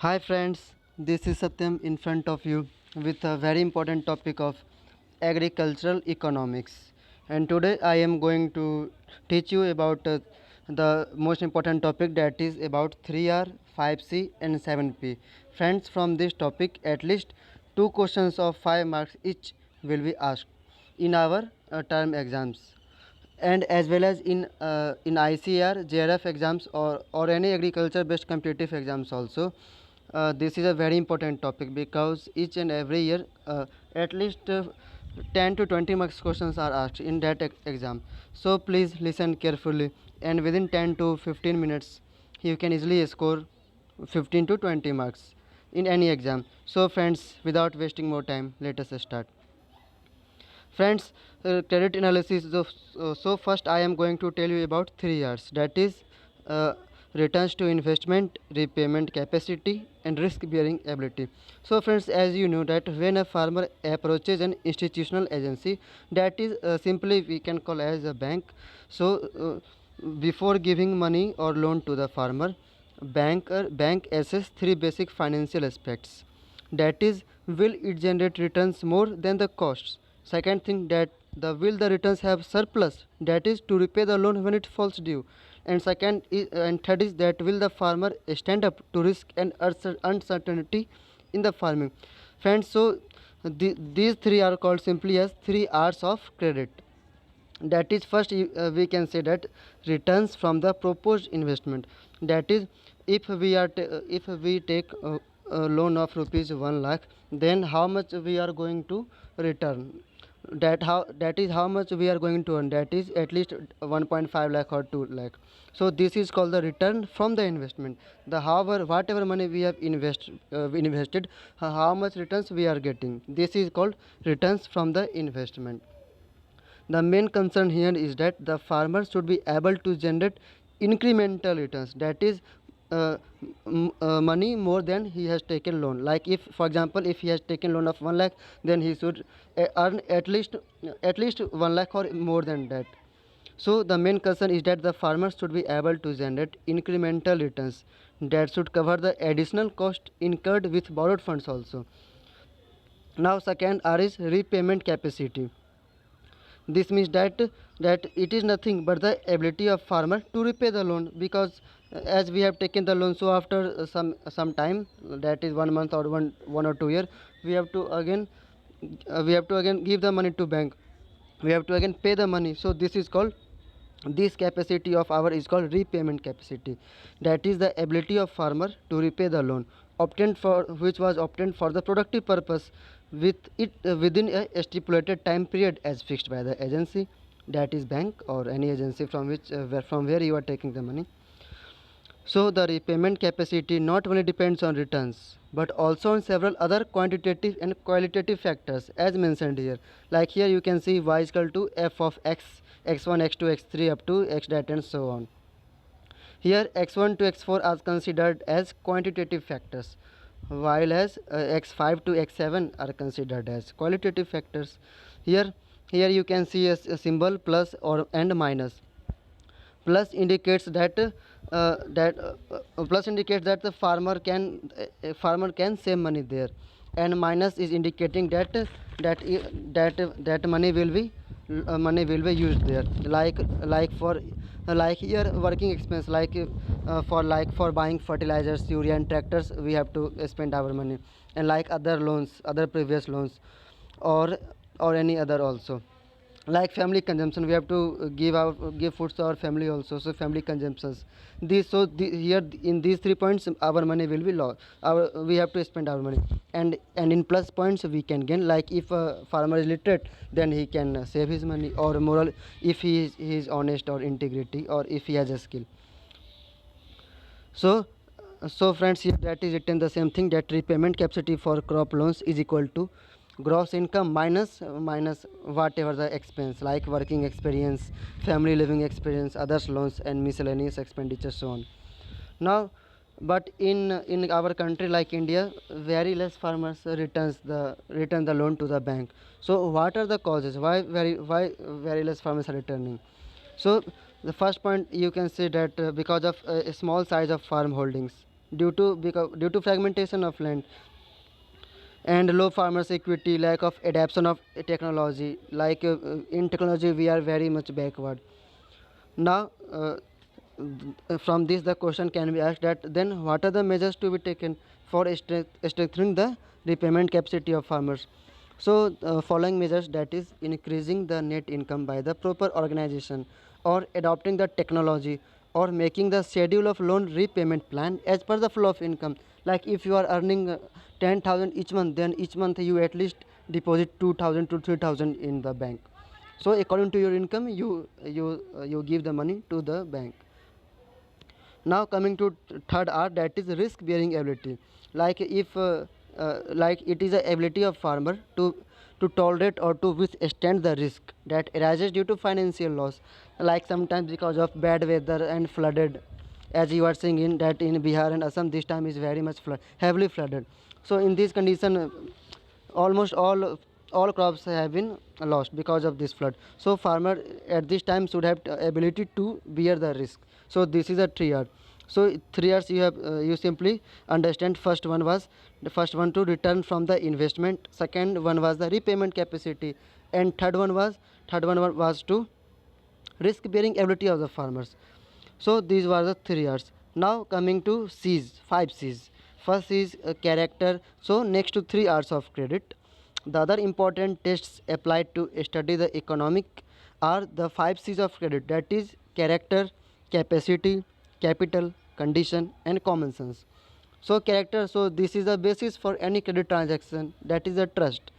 Hi friends, this is Satyam in front of you with a very important topic of agricultural economics. And today I am going to teach you about the most important topic, that is about 3R, 5C and 7P. Friends, from this topic at least two questions of 5 marks each will be asked in our term exams, and as well as in ICR, JRF exams, or any agriculture based competitive exams also. This is a very important topic because each and every year at least 10 to 20 marks questions are asked in that exam. So please listen carefully, and within 10 to 15 minutes you can easily score 15 to 20 marks in any exam. So friends, without wasting more time, let us start. Friends, credit analysis. So first I am going to tell you about 3 R's, that is uh, returns to investment, repayment capacity and risk bearing ability. So friends, as you know that when a farmer approaches an institutional agency, that is simply we can call as a bank. So before giving money or loan to the farmer, bank assess three basic financial aspects, that is, will it generate returns more than the costs? Second thing, that the will the returns have surplus, that is to repay the loan when it falls due. And and third is that will the farmer stand up to risk and uncertainty in the farming. Friends, so these three are called simply as 3 R's of credit. That is, first we can say that returns from the proposed investment, that is, if we take a loan of rupees 1 lakh, then how much we are going to return, that is how much we are going to earn, that is at least 1.5 lakh or 2 lakh. So this is called the return from the investment. The however whatever money we have invested, how much returns we are getting, this is called returns from the investment. The main concern here is that the farmer should be able to generate incremental returns, that is money more than he has taken loan. Like, if for example if he has taken loan of 1 lakh, then he should earn at least 1 lakh or more than that. So the main concern is that the farmers should be able to generate incremental returns that should cover the additional cost incurred with borrowed funds also. Now second R is repayment capacity. This means that it is nothing but the ability of farmer to repay the loan, because as we have taken the loan, so after some time, that is 1 month or one or 2 year, we have to again give the money to bank, we have to again pay the money. So this is called, this capacity of our is called repayment capacity, that is the ability of farmer to repay the loan obtained for which was obtained for the productive purpose, with it within a stipulated time period as fixed by the agency, that is bank or any agency from which from where you are taking the money. So the repayment capacity not only depends on returns but also on several other quantitative and qualitative factors as mentioned here. Like here you can see y is equal to f of x, x1, x2, x3 up to x dat and so on. Here x1 to x4 are considered as quantitative factors, while as x5 to x7 are considered as qualitative factors. Here you can see a symbol plus or and minus. Plus indicates that plus indicates that the farmer can save money there, and minus is indicating that money will be used there, like here working expense, for buying fertilizers, urea and tractors, we have to spend our money, and like other loans, other previous loans, or any other also, like family consumption, we have to give foods to our family also, so family consumptions, here in these 3 points our money will be lost, our we have to spend our money. And in plus points we can gain, like if a farmer is literate, then he can save his money, or moral, if he is honest or integrity, or if he has a skill. So so friends, here that is written the same thing, that repayment capacity for crop loans is equal to gross income minus whatever the expense, like working experience, family living experience, others loans and miscellaneous expenditure, so on. Now, but in our country like India, very less farmers return the loan to the bank. So what are the causes, why very less farmers are returning? So the first point, you can say that because of a small size of farm holdings, due to fragmentation of land and low farmers equity, lack of adoption of technology. In technology we are very much backward. Now from this the question can be asked that then what are the measures to be taken for strengthening the repayment capacity of farmers. So following measures, that is increasing the net income by the proper organization or adopting the technology or making the schedule of loan repayment plan as per the flow of income. Like if you are earning 10,000 each month, then each month you at least deposit 2,000 to 3,000 in the bank. So according to your income, you give the money to the bank. Now coming to third R, that is risk bearing ability. Like it is a ability of farmer to tolerate or to withstand the risk that arises due to financial loss, like sometimes because of bad weather and flooded, as you are seeing in that in Bihar and Assam this time is very much heavily flooded. So in this condition, almost all crops have been lost because of this flood. So farmer at this time should have ability to bear the risk. So this is a 3R. So 3Rs you have you simply understand. The first one to return from the investment, second one was the repayment capacity, and third one was to risk bearing ability of the farmers. So these were the 3Rs. Now coming to C's, 5 C's. First is character. So next to 3R's of credit, the other important tests applied to study the economic are the 5 C's of credit, that is character, capacity, capital, condition and common sense. So character, so this is the basis for any credit transaction, that is a trust.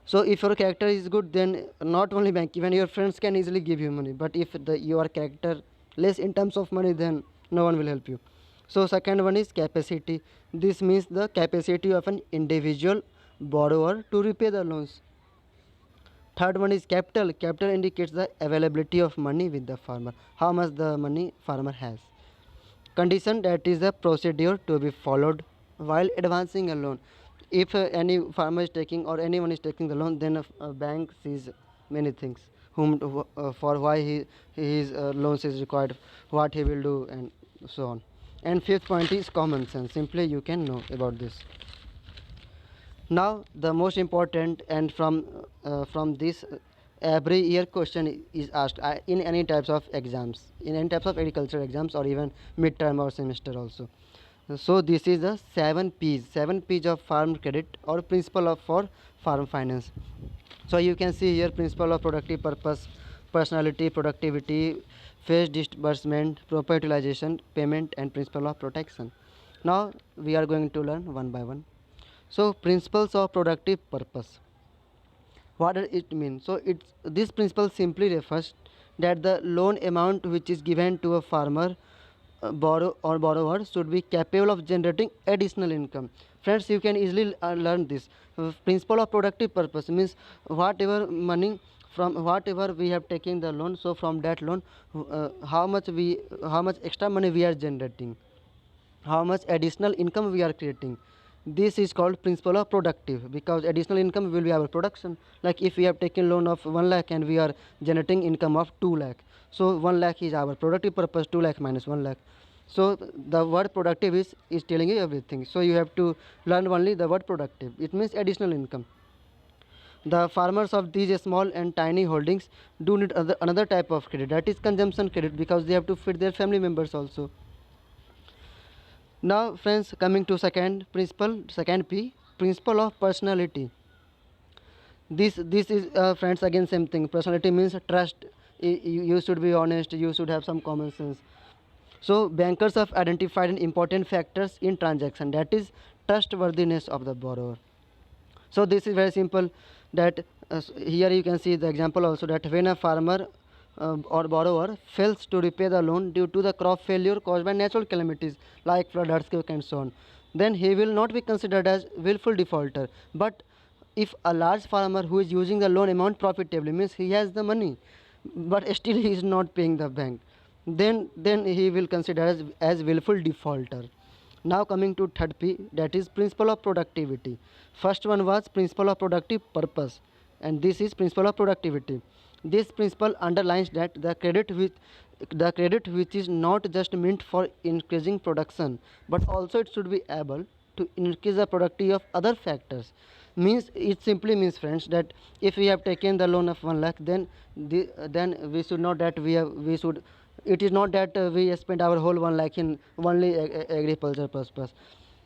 So if your character is good, then not only bank, even your friends can easily give you money. But if your character less in terms of money, then no one will help you. So second one is capacity. This means the capacity of an individual borrower to repay the loans. Third one is capital. Capital indicates the availability of money with the farmer, how much the money farmer has. Condition, that is the procedure to be followed while advancing a loan. If any farmer is taking or anyone is taking the loan, then a bank sees many things, for why his loans is required, what he will do and so on. And fifth point is common sense. Simply you can know about this. Now the most important, and from this every year question is asked in any types of exams, in any types of agriculture exams or even midterm or semester also. So this is the 7 P's of farm credit or principle of for farm finance. So you can see here principle of productive purpose, personality, productivity, phase disbursement, proper utilization, payment and principle of protection. Now we are going to learn one by one. So principles of productive purpose, what does it mean? So it's, this principle simply refers that the loan amount which is given to a farmer, borrower should be capable of generating additional income. Friends, you can easily learn this. Principle of productive purpose means whatever money, from whatever we have taken the loan, so from that loan how much extra money we are generating, how much additional income we are creating. This is called principle of productive, because additional income will be our production. Like if we have taken loan of 1 lakh and we are generating income of 2 lakh, so 1 lakh is our productive purpose, 2 lakh minus 1 lakh. So the word productive is telling you everything. So you have to learn only the word productive. It means additional income. The farmers of these small and tiny holdings do need another type of credit, that is consumption credit, because they have to feed their family members also. Now friends, coming to second principle, second P, principle of personality. This is friends, again same thing. Personality means trust. You should be honest, you should have some common sense. So bankers have identified an important factors in transaction, that is trustworthiness of the borrower. So this is very simple, that here you can see the example also, that when a farmer or borrower fails to repay the loan due to the crop failure caused by natural calamities like flood, earthquake and so on, then he will not be considered as willful defaulter. But if a large farmer who is using the loan amount profitably, means he has the money but still he is not paying the bank, then he will consider as willful defaulter. Now coming to third P, that is principle of productivity. First one was principle of productive purpose, and this is principle of productivity. This principle underlines that the credit which is not just meant for increasing production, but also it should be able to increase the productivity of other factors. Means it simply means, friends, that if we have taken the loan of 1 lakh, then we should not that we should, it is not that we spend our whole 1 lakh in only agriculture purpose.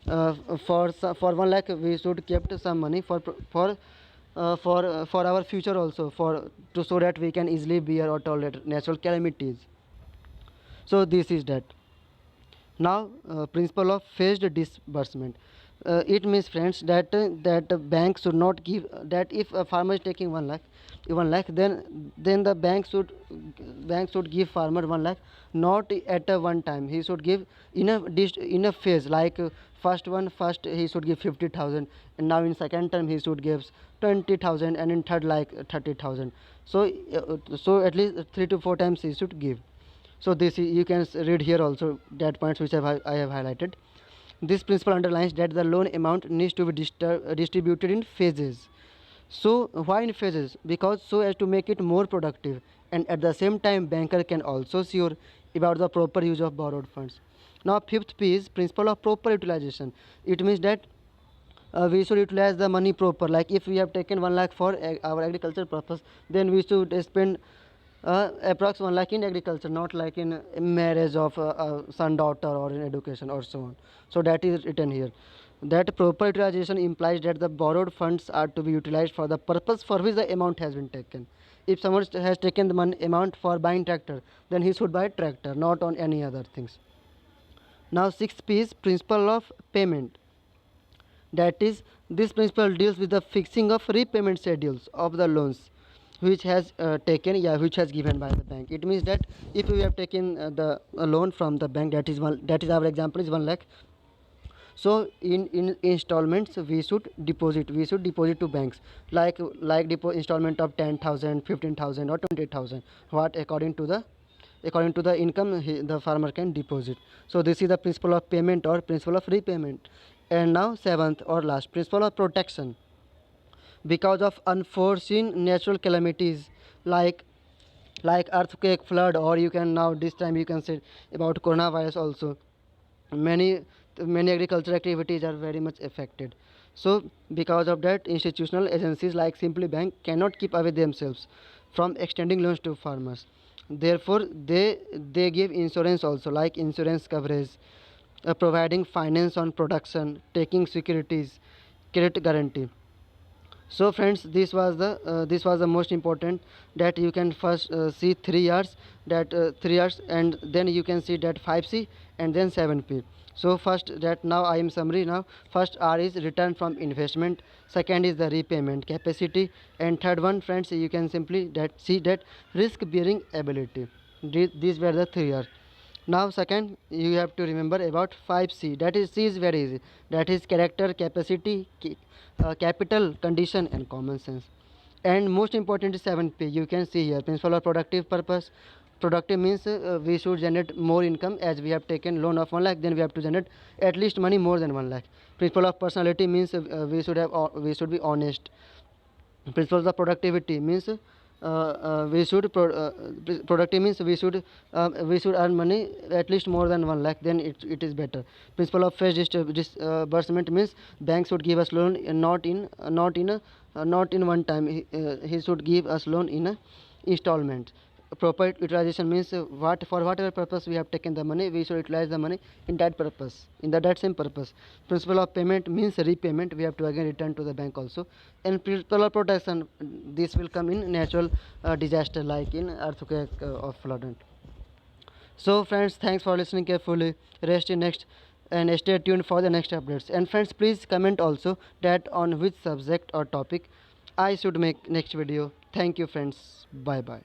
For 1 lakh we should kept some money for our future also, for to so that we can easily bear or tolerate natural calamities. So this is that. Now, principle of phased disbursement. It means, friends, that the bank should not give, that if a farmer is taking 1 lakh, then the bank should give farmer 1 lakh not at a one time. He should give in a phase, like first he should give 50,000, and now in second term he should give 20,000, and in third like 30,000. So at least 3 to 4 times he should give. So this you can read here also that points which I have highlighted. This principle underlines that the loan amount needs to be distributed in phases. So why in phases? Because so as to make it more productive, and at the same time banker can also sure about the proper use of borrowed funds. Now fifth P is principle of proper utilization. It means that we should utilize the money proper. Like if we have taken 1 lakh for our agriculture purpose, then we should spend approx 1 lakh in agriculture, not like in marriage of son daughter or in education or so on. So that is written here. That proper utilization implies that the borrowed funds are to be utilized for the purpose for which the amount has been taken. If someone has taken the money amount for buying tractor, then he should buy tractor, not on any other things. Now sixth P is principle of payment. That is, this principle deals with the fixing of repayment schedules of the loans which has which has given by the bank. It means that if we have taken the loan from the bank, that is our example is 1 lakh. So in installments we should deposit to banks, like installment of 10,000, 15,000 or 20,000, what according to the income the farmer can deposit. So this is the principle of payment or principle of repayment. And now seventh or last, principle of protection. Because of unforeseen natural calamities like earthquake, flood, or you can now this time you can say about coronavirus also, many agricultural activities are very much affected. So because of that, institutional agencies like Simply Bank cannot keep away themselves from extending loans to farmers. Therefore they give insurance also, like insurance coverage, providing finance on production, taking securities, credit guarantee. So friends, this was the most important, that you can first see 3 years, that 3 years, and then you can see that 5C and then 7P. So first, that now I am summary. Now first R is return from investment, second is the repayment capacity, and third one, friends, you can simply that see that risk bearing ability. These were the 3 years. Now second, you have to remember about 5C. That is, C is very easy, that is character, capacity, capital, condition, and common sense. And most important is 7P. You can see here principle of productive purpose. Productive means we should generate more income. As we have taken loan of 1 lakh, then we have to generate at least money more than 1 lakh. Principle of personality means we should be honest. Principles of productivity means productive means we should earn money at least more than 1 lakh, then it is better. Principle of phased disbursement means bank should give us loan not in one time. He should give us loan in a installment. Proper utilization means for whatever purpose we have taken the money, we should utilize the money in that purpose, that same purpose. Principle of payment means repayment, we have to again return to the bank also. And principle of protection, this will come in natural disaster like in earthquake or flood. So friends, thanks for listening carefully. Rest in next and stay tuned for the next updates. And friends, please comment also that on which subject or topic I should make next video. Thank you friends. Bye bye.